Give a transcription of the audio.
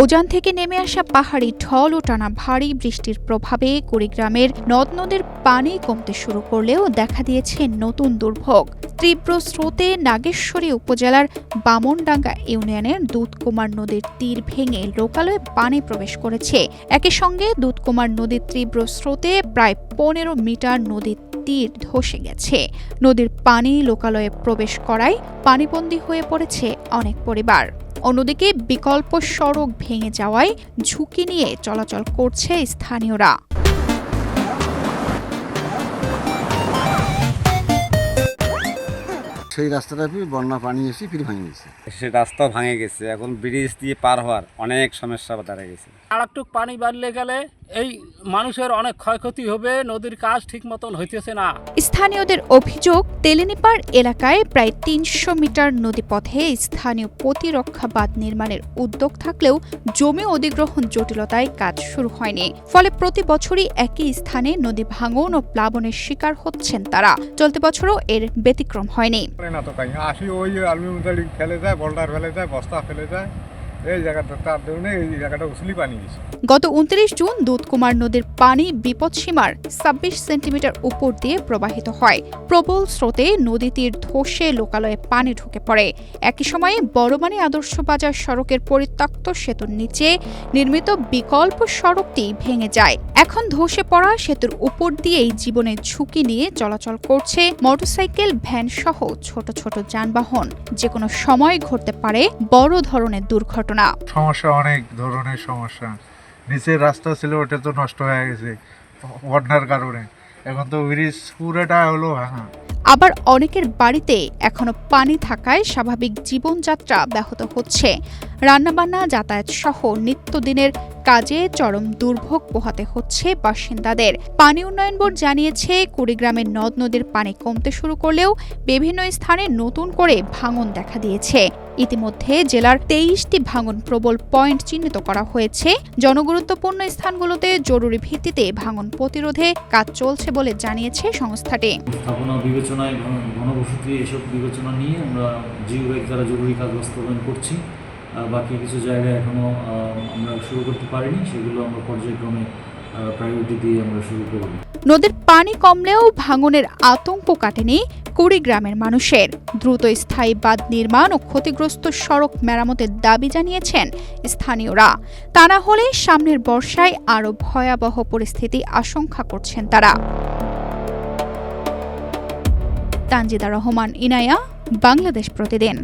ওজান থেকে নেমে আসা পাহাড়ি ঢল ও টানা ভারী বৃষ্টির প্রভাবে কুড়িগ্রামের নদ নদীর পানি কমতে শুরু করলেও দেখা দিয়েছে নতুন দুর্ভোগ। তীব্র স্রোতে নাগেশ্বরী উপজেলার বামনডাঙ্গা ইউনিয়নের দুধকুমার নদীর তীর ভেঙে লোকালয়ে পানি প্রবেশ করেছে। একই সঙ্গে দুধকুমার নদীর তীব্র স্রোতে প্রায় ১৫ মিটার নদীর তীর ধসে গেছে। নদীর পানি লোকালয়ে প্রবেশ করায় পানিবন্দী হয়ে পড়েছে অনেক পরিবার। অন্যদিকে বিকল্প সড়ক ভেঙে যাওয়ায় ঝুঁকি নিয়ে চলাচল করছে স্থানীয়রা। সেই রাস্তাটা বন্যা পানি এসে ফিরে ভেঙে গেছে। সেই রাস্তাও ভেঙে গেছে, এখন ব্রিজ দিয়ে পার হওয়ার অনেক সমস্যা দাঁড়া গেছে। আরেকটু পানি বাড়লে গেলে এই মানুষের অনেক ক্ষয়ক্ষতি হবে, নদীর কাজ ঠিক মতন হইতেছে না। স্থানীয়দের অভিযোগ, তেলেনিপাড় এলাকায় প্রায় ৩০০ মিটার নদীপথে স্থানীয় প্রতিরক্ষা বাঁধ নির্মাণের উদ্যোগ থাকলেও জমি অধিগ্রহণ জটিলতায় কাজ শুরু হয়নি। ফলে প্রতি বছরই একই স্থানে নদী ভাঙন ও প্লাবনের শিকার হচ্ছেন তারা। চলতি বছরও এর ব্যতিক্রম হয়নি। গত ২৯ জুন দুধকুমার নদীর পানি বিপদসীমার ২৬ সেন্টিমিটার উপর দিয়ে প্রবাহিত হয়। প্রবল স্রোতে নদী তীর ধসে লোকালয়ে পানি ঢুকে পড়ে। একই সময়ে বড়মানী আদর্শ বাজার সড়কের পরিত্যক্ত সেতুর নিচে নির্মিত বিকল্প সড়কটি ভেঙে যায়। এখন ধসে পড়া সেতুর উপর দিয়েই জীবনের ঝুঁকি নিয়ে চলাচল করছে মোটরসাইকেল, ভ্যান সহ ছোট ছোট যানবাহন। যে কোনো সময় ঘটতে পারে বড় ধরনের দুর্ঘটনা। সমস্যা, অনেক ধরনের সমস্যা। নিচের রাস্তা ছিল, ওটা তো নষ্ট হয়ে গেছে বন্যার কারণে। এখন তো ব্রিজ পুরোটা হলো ভাঙা। আবার অনেকের বাড়িতে এখনো পানি থাকায় স্বাভাবিক জীবনযাত্রা ব্যাহত হচ্ছে। রান্নাবান্না, যাতায়াত সহ নিত্যদিনের কাজে চরম দুর্ভোগ পোহাতে হচ্ছে বাসিন্দাদের। পানি উন্নয়ন বোর্ড জানিয়েছে, কুড়িগ্রামের নদ নদীর পানি কমতে শুরু করলেও বিভিন্ন স্থানে নতুন করে ভাঙন দেখা দিয়েছে। ইতিমধ্যে জেলার ২৩টি ভাঙন প্রবল পয়েন্ট চিহ্নিত করা হয়েছে। জনগুরুত্বপূর্ণ স্থানগুলোতে জরুরি ভিত্তিতে ভাঙন প্রতিরোধে কাজ চলছে বলে জানিয়েছে সংস্থাটি। স্থাপনা বিবেচনায়, ঘনবসতি এসব বিবেচনা নিয়ে আমরা জিওব্যাগ দ্বারা জরুরি কাজ বাস্তবায়ন করছি। বাকি কিছু জায়গায় এখনো আমরা শুরু করতে পারিনি, সেগুলো আমরা পর্যায়ক্রমে প্রায়োরিটি দিয়ে আমরা শুরু করব। নদীর পানি কমলেও ভাঙনের আতঙ্ক কাটেনি কুড়িগ্রামের মানুষের। দ্রুত স্থায়ী বাঁধ নির্মাণ ও ক্ষতিগ্রস্ত সড়ক মেরামতের দাবি জানিয়েছেন স্থানীয়রা। তা না হলে সামনের বর্ষায় আরও ভয়াবহ পরিস্থিতি আশঙ্কা করছেন তারা। তানজিদা রহমান, ইনায়া, বাংলাদেশ প্রতিদিন।